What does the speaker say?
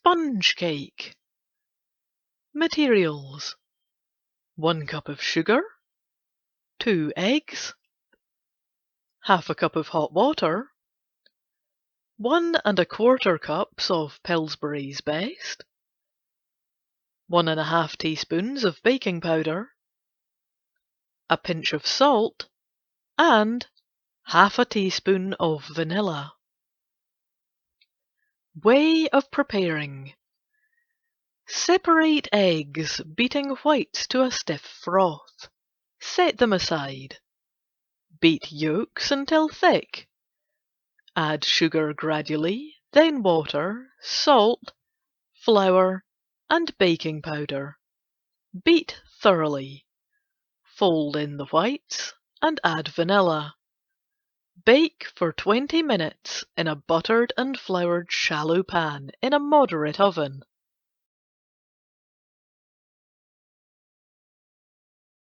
Sponge cake. Materials: 1 cup of sugar, 2 eggs, half a cup of hot water, 1 1/4 cups of Pillsbury's Baste, 1 1/2 teaspoons of baking powder, a pinch of salt, and half a teaspoon of vanilla. Way of preparing: separate eggs, beating whites to a stiff froth. Set them aside. Beat yolks until thick. Add sugar gradually, then water, salt, flour, and baking powder. Beat thoroughly. Fold in the whites and add vanilla. Bake for 20 minutes in a buttered and floured shallow pan in a moderate oven.